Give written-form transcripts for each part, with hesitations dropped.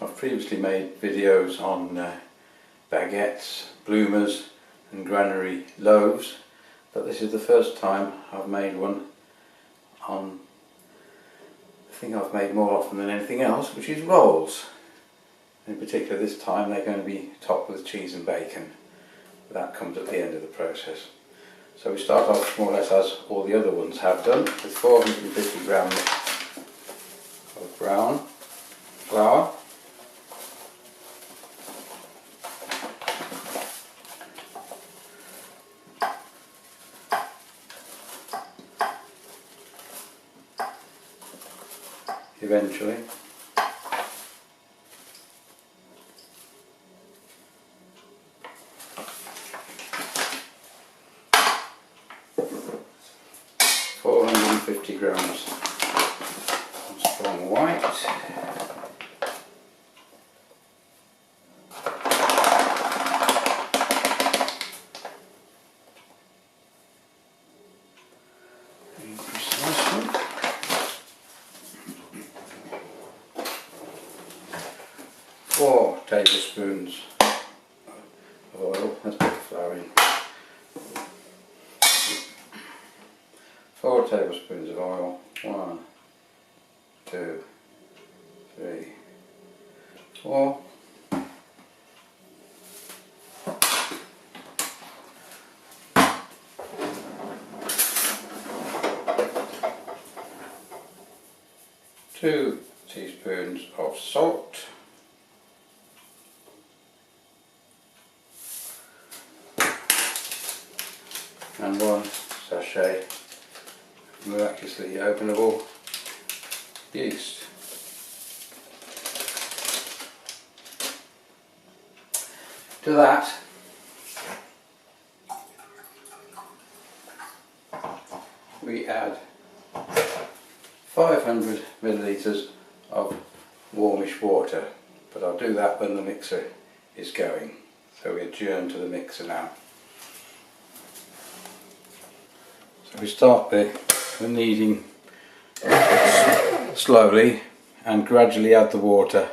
I've previously made videos on baguettes, bloomers and granary loaves, but this is the first time I've made one on the thing I've made more often than anything else, which is rolls. In particular this time they're going to be topped with cheese and bacon. That comes at the end of the process. So we start off more or less as all the other ones have done, with 450 grams of brown flour, eventually 450 grams of strong white, four tablespoons of oil. Let's put the flour in. 4 tablespoons of oil. 1, 2, 3, 4. Two teaspoons of salt. And 1 sachet miraculously openable yeast. To that we add 500 millilitres of warmish water, but I'll do that when the mixer is going. So we adjourn to the mixer now. So we start the kneading slowly and gradually add the water.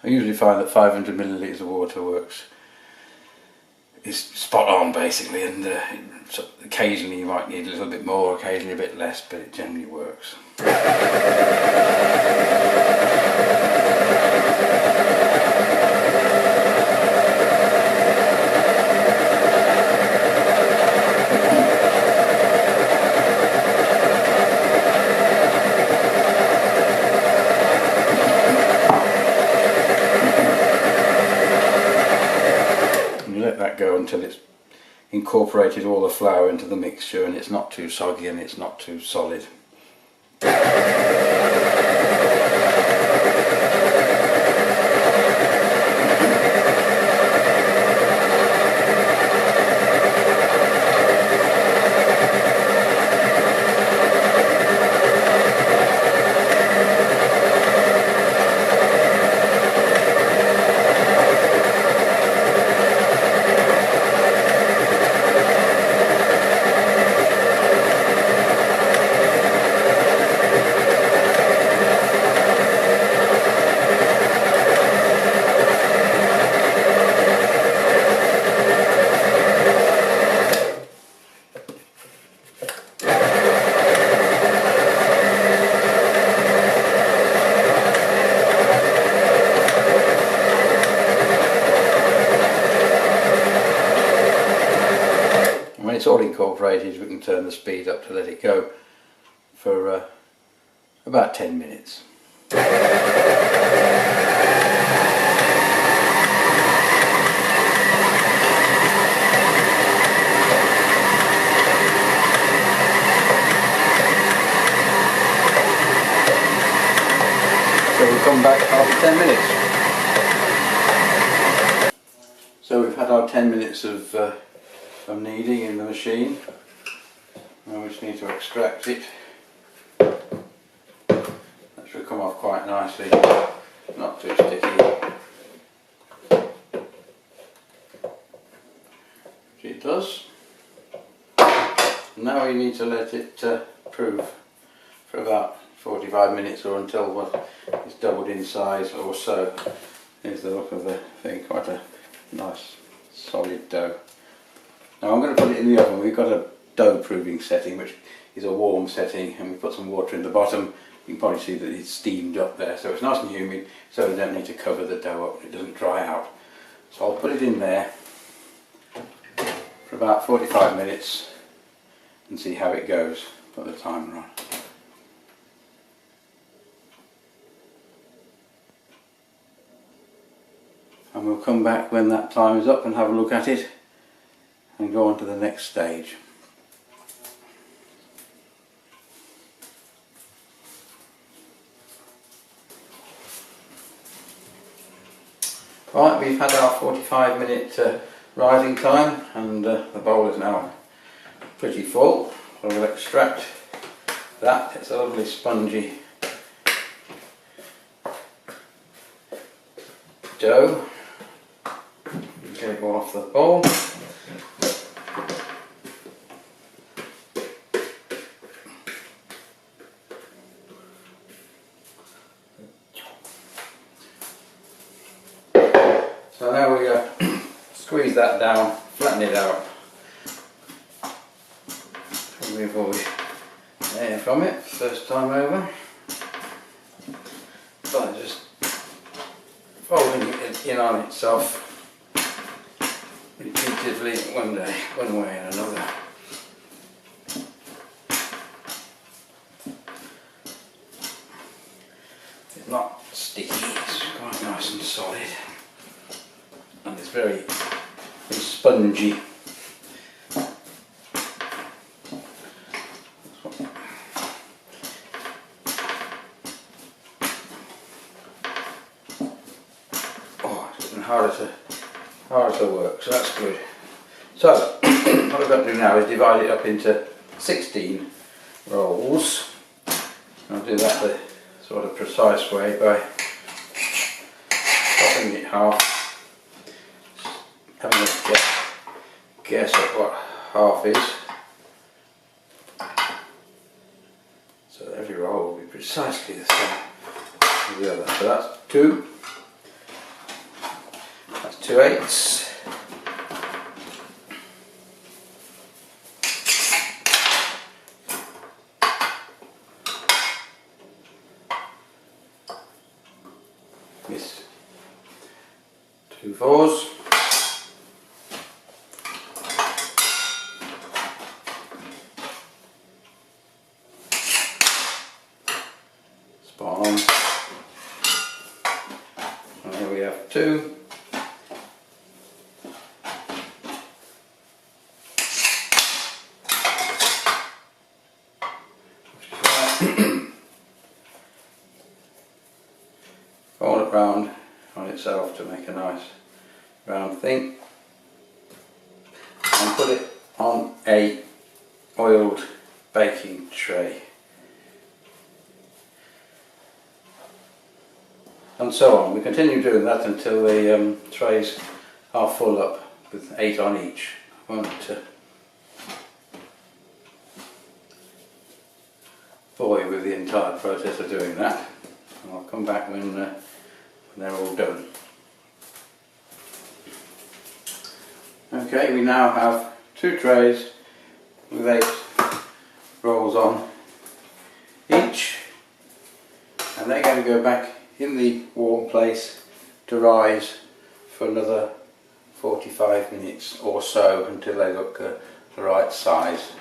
I usually find that 500 millilitres of water works. It's spot on basically, and so occasionally you might need a little bit more, occasionally a bit less, but it generally works. Let that go until it's incorporated all the flour into the mixture and it's not too soggy and it's not too solid. When it's all incorporated, we can turn the speed up to let it go for about 10 minutes. So we'll come back after 10 minutes. So we've had our 10 minutes of kneading in the machine. Now we just need to extract it. That should come off quite nicely, not too sticky. Which it does. Now we need to let it prove for about 45 minutes or until it's doubled in size or so. Here's the look of the thing, quite a nice solid dough. Now I'm going to put it in the oven. We've got a dough proving setting which is a warm setting, and we put some water in the bottom. You can probably see that it's steamed up there, so it's nice and humid, so we don't need to cover the dough up, it doesn't dry out. So I'll put it in there for about 45 minutes and see how it goes. Put the timer on. And we'll come back when that time is up and have a look at it and go on to the next stage. Right, we've had our 45-minute rising time, and the bowl is now pretty full. So we'll extract that. It's a lovely spongy dough. Get it all off the bowl. So now we squeeze that down, flatten it out, remove all the air from it first time over, by just folding it in on itself repeatedly one way and another. It's not sticky, it's quite nice and solid. And it's very spongy. Oh, it's getting harder to work, so that's good. So what I've got to do now is divide it up into 16 rolls. I'll do that the sort of precise way by chopping it half. Having a guess at what half is, so that every roll will be precisely the same as the other. So that's 2. That's 2/8. This 2/4. Spot on. And here we have 2. Fold it round on itself to make a nice round thing, and put it on a oiled baking tray. And so on. We continue doing that until the trays are full up with 8 on each. I won't bore you with the entire process of doing that. And I'll come back when they're all done. Okay, we now have 2 trays with 8 rolls on each, and they're going to go back in the warm place to rise for another 45 minutes or so until they look the right size.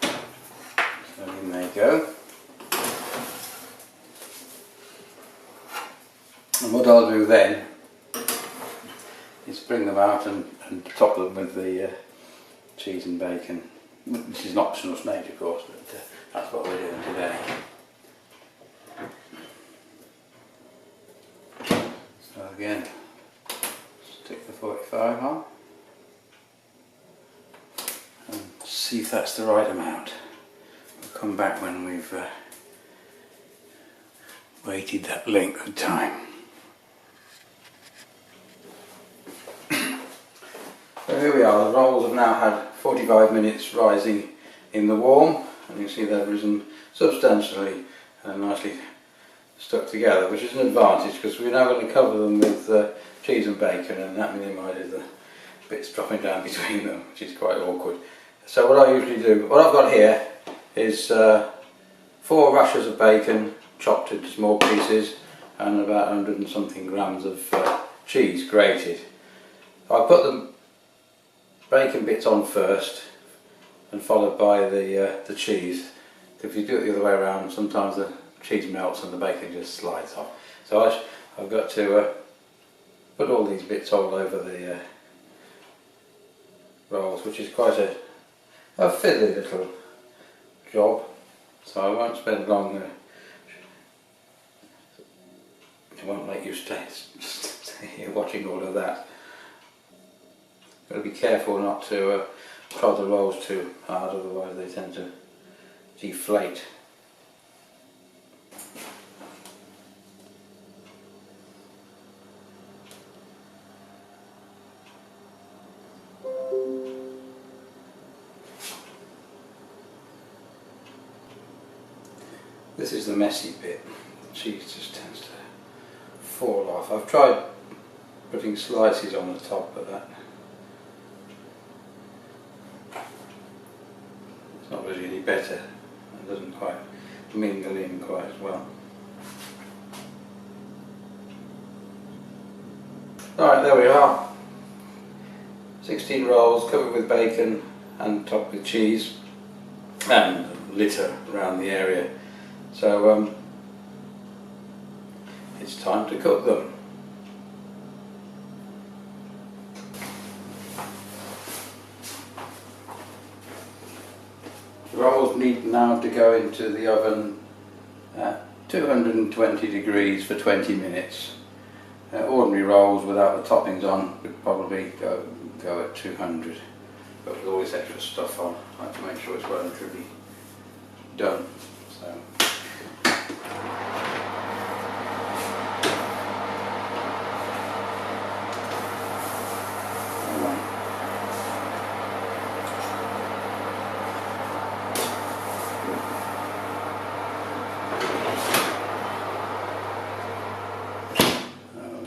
So in they go. And what I'll do then is bring them out and top them with the cheese and bacon. This is an optional stage, of course, but that's what we're doing today. So again, stick the 45 on and see if that's the right amount. We'll come back when we've waited that length of time. So here we are, the rolls have now had 45 minutes rising in the warm, and you can see they've risen substantially and nicely stuck together, which is an advantage because we're now going to cover them with cheese and bacon, and that minimises the bits dropping down between them, which is quite awkward. So what I usually do, what I've got here is 4 rashers of bacon chopped into small pieces and about 100 and something grams of cheese grated. I put the bacon bits on first and followed by the cheese. If you do it the other way around, sometimes the cheese melts and the bacon just slides off. So I've got to put all these bits all over the rolls, which is quite a fiddly little job, so I won't spend long. It won't let you stay here watching all of that. Got to be careful not to prod the rolls too hard, otherwise they tend to deflate. This is the messy bit. The cheese just tends to fall off. I've tried putting slices on the top, but that it's not really any better. It doesn't quite mingle in quite as well. Alright, there we are. 16 rolls covered with bacon and topped with cheese and litter around the area. So it's time to cook them. The rolls need now to go into the oven at 220 degrees for 20 minutes. Ordinary rolls without the toppings on would probably go at 200, but with all this extra stuff on, I like to make sure it's well and truly done. So.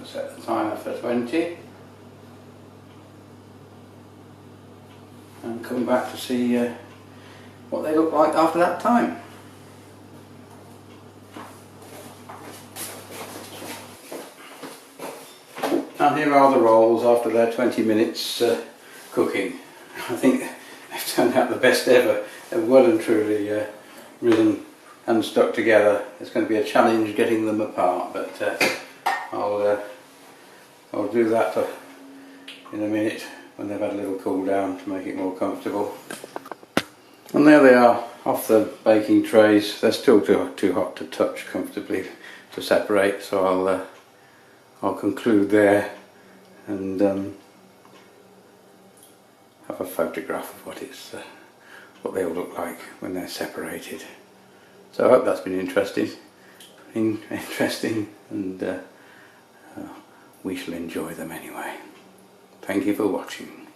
Set the timer for 20 and come back to see what they look like after that time. And here are the rolls after their 20 minutes cooking. I think they've turned out the best ever. They're well and truly risen and stuck together. It's going to be a challenge getting them apart, but I'll do that in a minute when they've had a little cool down to make it more comfortable. And there they are, off the baking trays. They're still too hot to touch comfortably to separate, so I'll conclude there and have a photograph of what they all look like when they're separated. So I hope that's been interesting, and we shall enjoy them anyway. Thank you for watching.